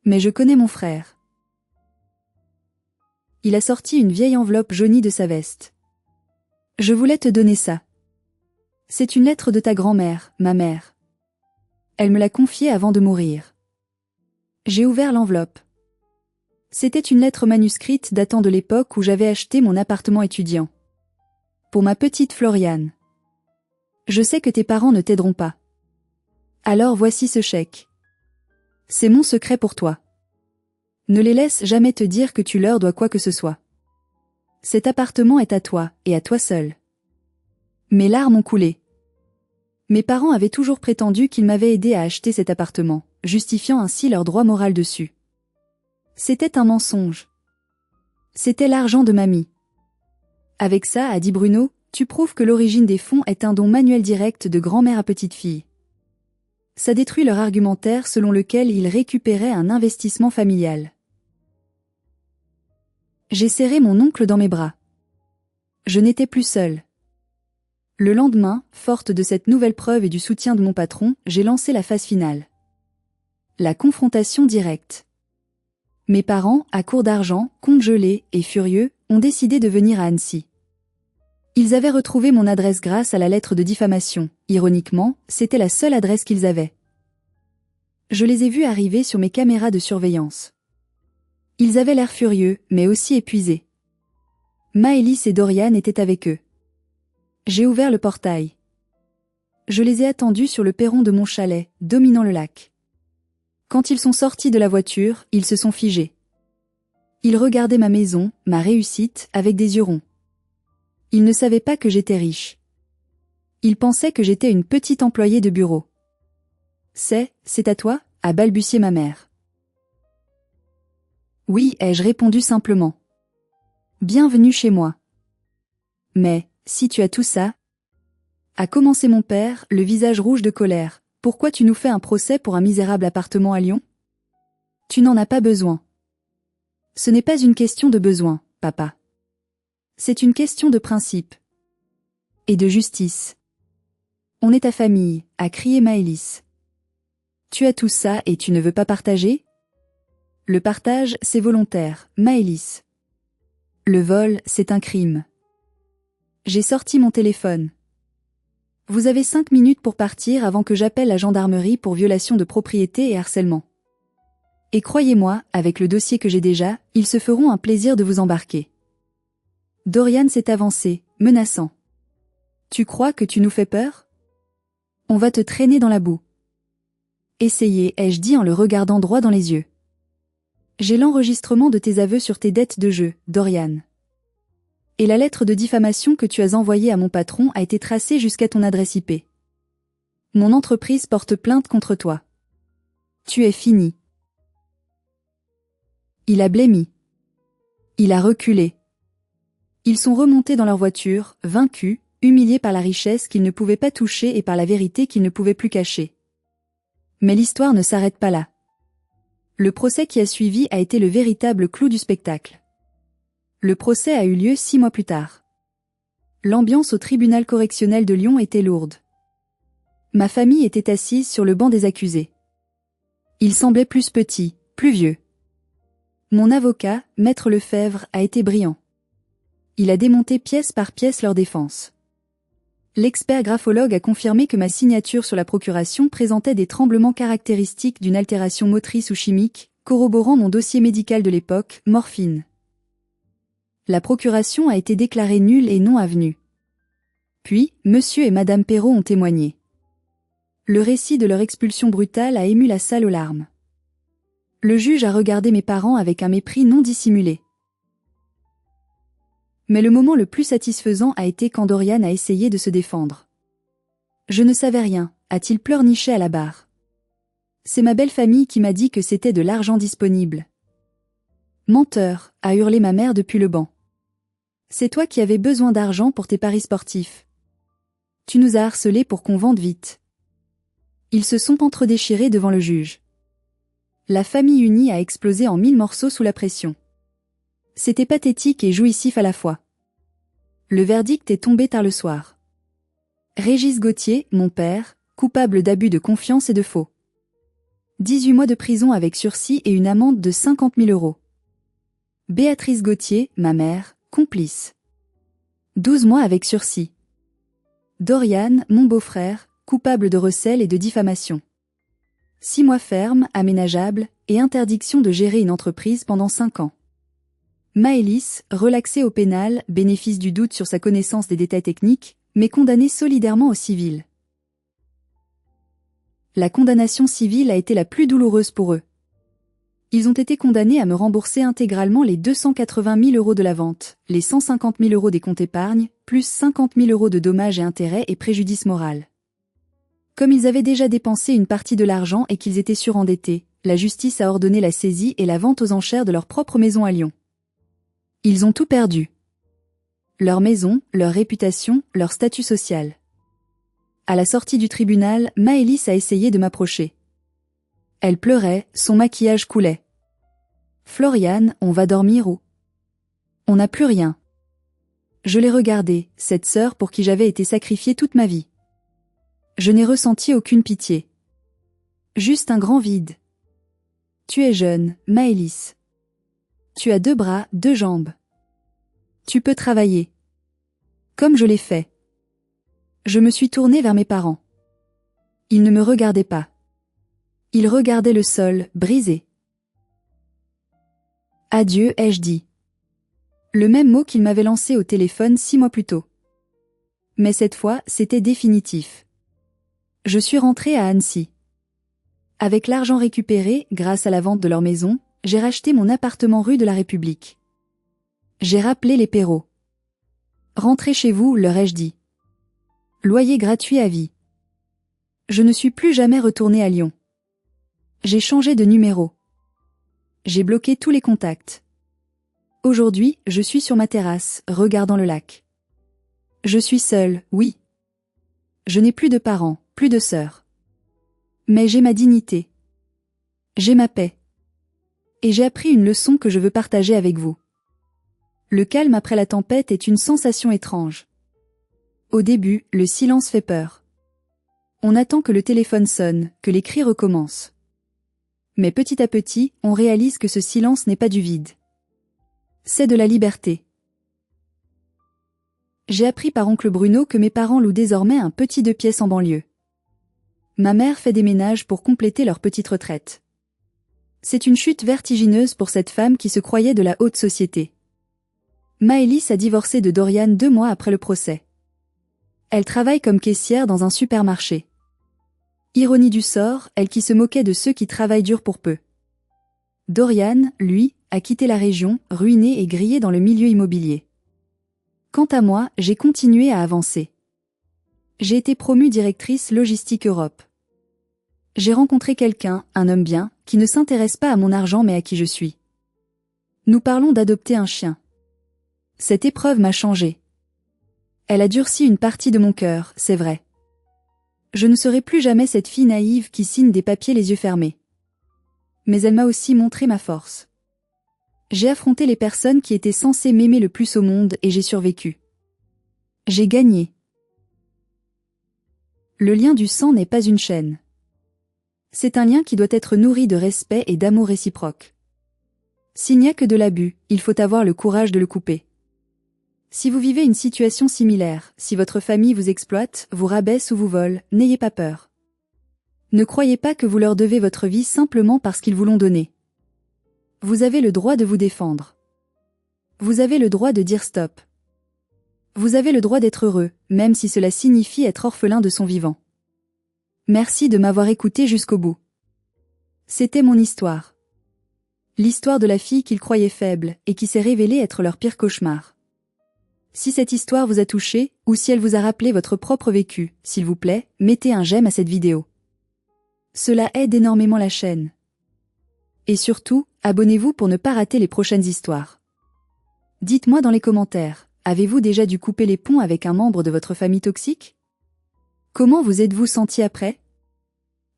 Mais je connais mon frère. Il a sorti une vieille enveloppe jaunie de sa veste. Je voulais te donner ça. C'est une lettre de ta grand-mère, ma mère. Elle me l'a confiée avant de mourir. J'ai ouvert l'enveloppe. C'était une lettre manuscrite datant de l'époque où j'avais acheté mon appartement étudiant. Pour ma petite Floriane. Je sais que tes parents ne t'aideront pas. Alors voici ce chèque. C'est mon secret pour toi. Ne les laisse jamais te dire que tu leur dois quoi que ce soit. Cet appartement est à toi, et à toi seul. Mes larmes ont coulé. Mes parents avaient toujours prétendu qu'ils m'avaient aidé à acheter cet appartement, justifiant ainsi leur droit moral dessus. C'était un mensonge. C'était l'argent de mamie. Avec ça, a dit Bruno, tu prouves que l'origine des fonds est un don manuel direct de grand-mère à petite-fille. Ça détruit leur argumentaire selon lequel ils récupéraient un investissement familial. J'ai serré mon oncle dans mes bras. Je n'étais plus seule. Le lendemain, forte de cette nouvelle preuve et du soutien de mon patron, j'ai lancé la phase finale. La confrontation directe. Mes parents, à court d'argent, compte gelé et furieux, ont décidé de venir à Annecy. Ils avaient retrouvé mon adresse grâce à la lettre de diffamation. Ironiquement, c'était la seule adresse qu'ils avaient. Je les ai vus arriver sur mes caméras de surveillance. Ils avaient l'air furieux, mais aussi épuisés. Maëlys et Dorian étaient avec eux. J'ai ouvert le portail. Je les ai attendus sur le perron de mon chalet, dominant le lac. Quand ils sont sortis de la voiture, ils se sont figés. Ils regardaient ma maison, ma réussite, avec des yeux ronds. Ils ne savaient pas que j'étais riche. Ils pensaient que j'étais une petite employée de bureau. C'est à toi, a balbutié ma mère. Oui, ai-je répondu simplement. Bienvenue chez moi. Mais, si tu as tout ça, a commencé mon père, le visage rouge de colère, pourquoi tu nous fais un procès pour un misérable appartement à Lyon? Tu n'en as pas besoin. Ce n'est pas une question de besoin, papa. C'est une question de principe. Et de justice. On est ta famille, a crié Maëlys. Tu as tout ça et tu ne veux pas partager? Le partage, c'est volontaire, Maëlys. Le vol, c'est un crime. J'ai sorti mon téléphone. Vous avez 5 minutes pour partir avant que j'appelle la gendarmerie pour violation de propriété et harcèlement. Et croyez-moi, avec le dossier que j'ai déjà, ils se feront un plaisir de vous embarquer. Dorian s'est avancé, menaçant. Tu crois que tu nous fais peur? On va te traîner dans la boue. Essayez, ai-je dit en le regardant droit dans les yeux. J'ai l'enregistrement de tes aveux sur tes dettes de jeu, Dorian. Et la lettre de diffamation que tu as envoyée à mon patron a été tracée jusqu'à ton adresse IP. Mon entreprise porte plainte contre toi. Tu es fini. Il a blêmi. Il a reculé. Ils sont remontés dans leur voiture, vaincus, humiliés par la richesse qu'ils ne pouvaient pas toucher et par la vérité qu'ils ne pouvaient plus cacher. Mais l'histoire ne s'arrête pas là. Le procès qui a suivi a été le véritable clou du spectacle. Le procès a eu lieu 6 mois plus tard. L'ambiance au tribunal correctionnel de Lyon était lourde. Ma famille était assise sur le banc des accusés. Ils semblaient plus petits, plus vieux. Mon avocat, Maître Lefebvre, a été brillant. Il a démonté pièce par pièce leur défense. L'expert graphologue a confirmé que ma signature sur la procuration présentait des tremblements caractéristiques d'une altération motrice ou chimique, corroborant mon dossier médical de l'époque, morphine. La procuration a été déclarée nulle et non avenue. Puis, monsieur et madame Perrault ont témoigné. Le récit de leur expulsion brutale a ému la salle aux larmes. Le juge a regardé mes parents avec un mépris non dissimulé. Mais le moment le plus satisfaisant a été quand Dorian a essayé de se défendre. Je ne savais rien, a-t-il pleurniché à la barre. C'est ma belle famille qui m'a dit que c'était de l'argent disponible. Menteur, a hurlé ma mère depuis le banc. C'est toi qui avais besoin d'argent pour tes paris sportifs. Tu nous as harcelés pour qu'on vende vite. Ils se sont entredéchirés devant le juge. La famille unie a explosé en 1000 morceaux sous la pression. C'était pathétique et jouissif à la fois. Le verdict est tombé tard le soir. Régis Gauthier, mon père, coupable d'abus de confiance et de faux. 18 mois de prison avec sursis et une amende de 50 000 €. Béatrice Gauthier, ma mère, complice. 12 mois avec sursis. Dorian, mon beau-frère, coupable de recel et de diffamation. 6 mois ferme, aménageable, et interdiction de gérer une entreprise pendant 5 ans. Maëlys, relaxée au pénal, bénéfice du doute sur sa connaissance des détails techniques, mais condamnée solidairement au civil. La condamnation civile a été la plus douloureuse pour eux. Ils ont été condamnés à me rembourser intégralement les 280 000 € de la vente, les 150 000 € des comptes épargne, plus 50 000 € de dommages et intérêts et préjudice moral. Comme ils avaient déjà dépensé une partie de l'argent et qu'ils étaient surendettés, la justice a ordonné la saisie et la vente aux enchères de leur propre maison à Lyon. Ils ont tout perdu. Leur maison, leur réputation, leur statut social. À la sortie du tribunal, Maëlys a essayé de m'approcher. Elle pleurait, son maquillage coulait. « Floriane, on va dormir où ? On n'a plus rien. » Je l'ai regardée, cette sœur pour qui j'avais été sacrifiée toute ma vie. Je n'ai ressenti aucune pitié. Juste un grand vide. Tu es jeune, Maëlys. Tu as 2 bras, 2 jambes. Tu peux travailler. Comme je l'ai fait. Je me suis tournée vers mes parents. Ils ne me regardaient pas. Ils regardaient le sol, brisé. Adieu, ai-je dit. Le même mot qu'il m'avait lancé au téléphone 6 mois plus tôt. Mais cette fois, c'était définitif. Je suis rentrée à Annecy. Avec l'argent récupéré, grâce à la vente de leur maison, j'ai racheté mon appartement rue de la République. J'ai rappelé les Perrault. Rentrez chez vous, leur ai-je dit. Loyer gratuit à vie. Je ne suis plus jamais retournée à Lyon. J'ai changé de numéro. J'ai bloqué tous les contacts. Aujourd'hui, je suis sur ma terrasse, regardant le lac. Je suis seule, oui. Je n'ai plus de parents, plus de sœurs. Mais j'ai ma dignité. J'ai ma paix. Et j'ai appris une leçon que je veux partager avec vous. Le calme après la tempête est une sensation étrange. Au début, le silence fait peur. On attend que le téléphone sonne, que les cris recommencent. Mais petit à petit, on réalise que ce silence n'est pas du vide. C'est de la liberté. J'ai appris par oncle Bruno que mes parents louent désormais un petit 2 pièces en banlieue. Ma mère fait des ménages pour compléter leur petite retraite. C'est une chute vertigineuse pour cette femme qui se croyait de la haute société. Maëlys a divorcé de Dorian 2 mois après le procès. Elle travaille comme caissière dans un supermarché. Ironie du sort, elle qui se moquait de ceux qui travaillent dur pour peu. Dorian, lui, a quitté la région, ruiné et grillé dans le milieu immobilier. Quant à moi, j'ai continué à avancer. J'ai été promue directrice logistique Europe. J'ai rencontré quelqu'un, un homme bien, qui ne s'intéresse pas à mon argent mais à qui je suis. Nous parlons d'adopter un chien. Cette épreuve m'a changé. Elle a durci une partie de mon cœur, c'est vrai. Je ne serai plus jamais cette fille naïve qui signe des papiers les yeux fermés. Mais elle m'a aussi montré ma force. J'ai affronté les personnes qui étaient censées m'aimer le plus au monde et j'ai survécu. J'ai gagné. Le lien du sang n'est pas une chaîne. C'est un lien qui doit être nourri de respect et d'amour réciproque. S'il n'y a que de l'abus, il faut avoir le courage de le couper. Si vous vivez une situation similaire, si votre famille vous exploite, vous rabaisse ou vous vole, n'ayez pas peur. Ne croyez pas que vous leur devez votre vie simplement parce qu'ils vous l'ont donnée. Vous avez le droit de vous défendre. Vous avez le droit de dire stop. Vous avez le droit d'être heureux, même si cela signifie être orphelin de son vivant. Merci de m'avoir écouté jusqu'au bout. C'était mon histoire. L'histoire de la fille qu'ils croyaient faible et qui s'est révélée être leur pire cauchemar. Si cette histoire vous a touché, ou si elle vous a rappelé votre propre vécu, s'il vous plaît, mettez un j'aime à cette vidéo. Cela aide énormément la chaîne. Et surtout, abonnez-vous pour ne pas rater les prochaines histoires. Dites-moi dans les commentaires, avez-vous déjà dû couper les ponts avec un membre de votre famille toxique ? Comment vous êtes-vous senti après ?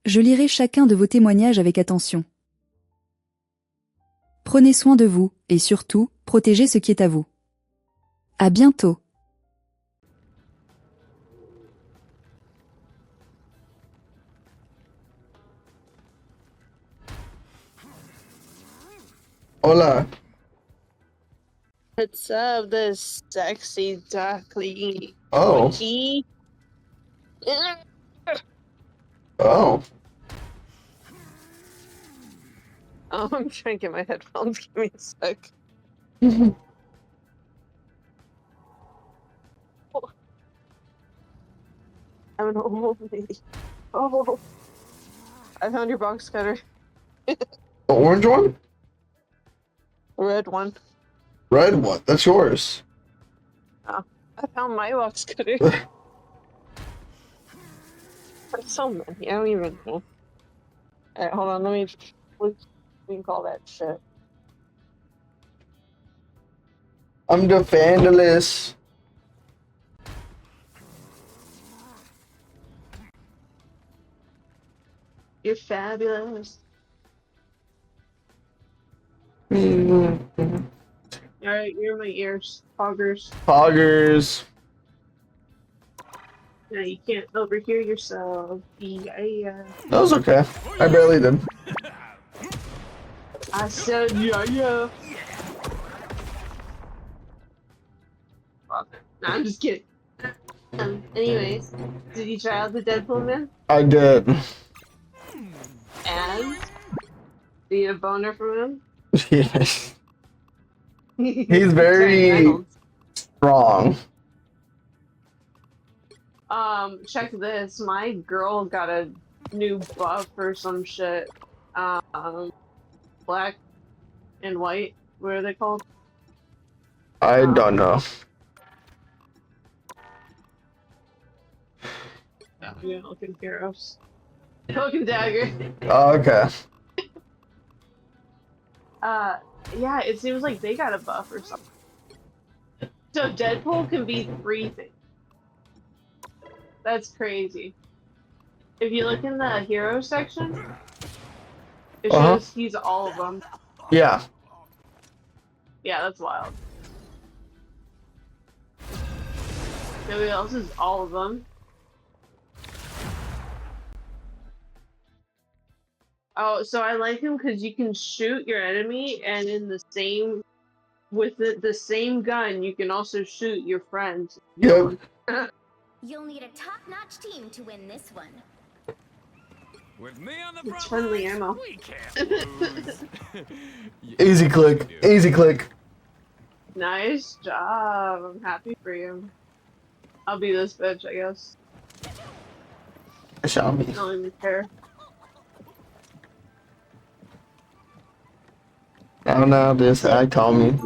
Je lirai chacun de vos témoignages avec attention. Prenez soin de vous, et surtout, protégez ce qui est à vous. À bientôt. Hola. What's up, this sexy duckling? Oh. Gee. Oh. Oh, I'm trying to get my headphones. Give me a sec. I'm an old lady. Oh, I found your box cutter. The orange one? The red one. Red one. That's yours. I found my box cutter. There's so many. I don't even know. Alright, hold on. Let me. We can call that shit. I'm the Vandalist. You're fabulous. Mm-hmm. Alright, you're my ears. Poggers. Poggers. Yeah, you can't overhear yourself. Yeah. That was okay. I barely did. I said, yeah. Fuck. No, I'm just kidding. Anyways, did you try out the Deadpool man? I did. And? Do you get a boner from him? Yes. He's very strong. Check this. My girl got a new buff or some shit. Black and white. What are they called? I don't know. Yeah, looking heroes. Cloak and dagger. Oh, okay. Yeah, it seems like they got a buff or something. So Deadpool can be 3 things. That's crazy. If you look in the hero section, it shows he's all of them. Yeah. Yeah, that's wild. Nobody else is all of them. Oh, so I like him because you can shoot your enemy, and in the same, with the same gun, you can also shoot your friends. Yep. You'll need a top-notch team to win this one. With me on the It's front friendly lines, ammo. we can't lose. Easy click. Easy click. Nice job. I'm happy for you. I'll be this bitch, I guess. Shall me. I don't even care. Now this I Tommy.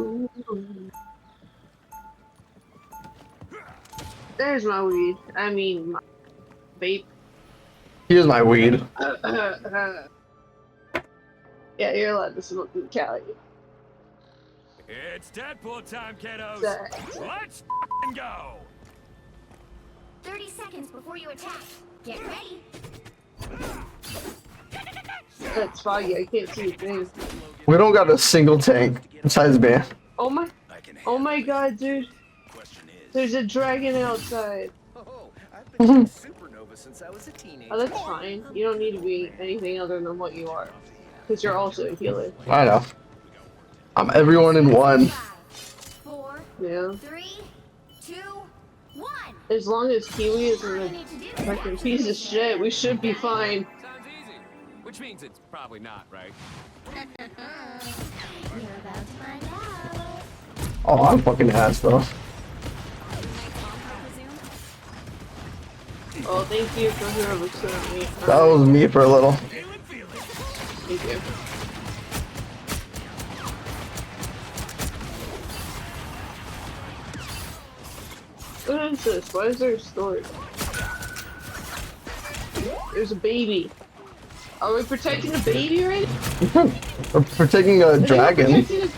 There's my weed. I mean, my vape. Here's my weed. Yeah, you're allowed to smoke in Cali. It's Deadpool time, kiddos. Sex. Let's f***ing go. 30 seconds before you attack. Get ready. That's foggy. I can't see a thing. We don't got a single tank besides me. Oh my god, dude. There's a dragon outside. I've been supernova since I was a teenager. Oh, that's fine. You don't need to be anything other than what you are. Because you're also a healer. I know. I'm everyone in one. 5, 4, Yeah. 3, 2, 1. As long as Kiwi isn't All you a need to do is fucking piece of shit, we should be fine. Sounds easy. Which means it's probably not, right? You're about to find out. Oh, I'm fucking ass though. Oh, thank you for whoever sent me. That was me for a little. Thank you. What is this? Why is there a story? There's a baby. Are we protecting a baby right now? We're taking a dragon. Dude,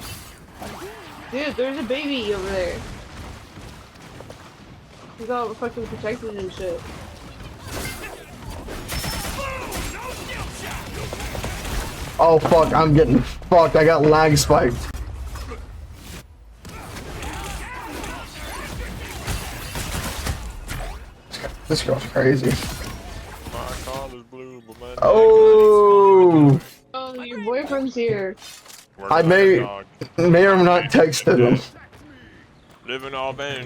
there's a baby over there. He's all fucking protected and shit. Oh fuck, I'm getting fucked. I got lag spiked. This girl's crazy. My collar's blue, but my Oh, Oh, your boyfriend's here. Working I like a may dog. or not texted him. Live in Albany.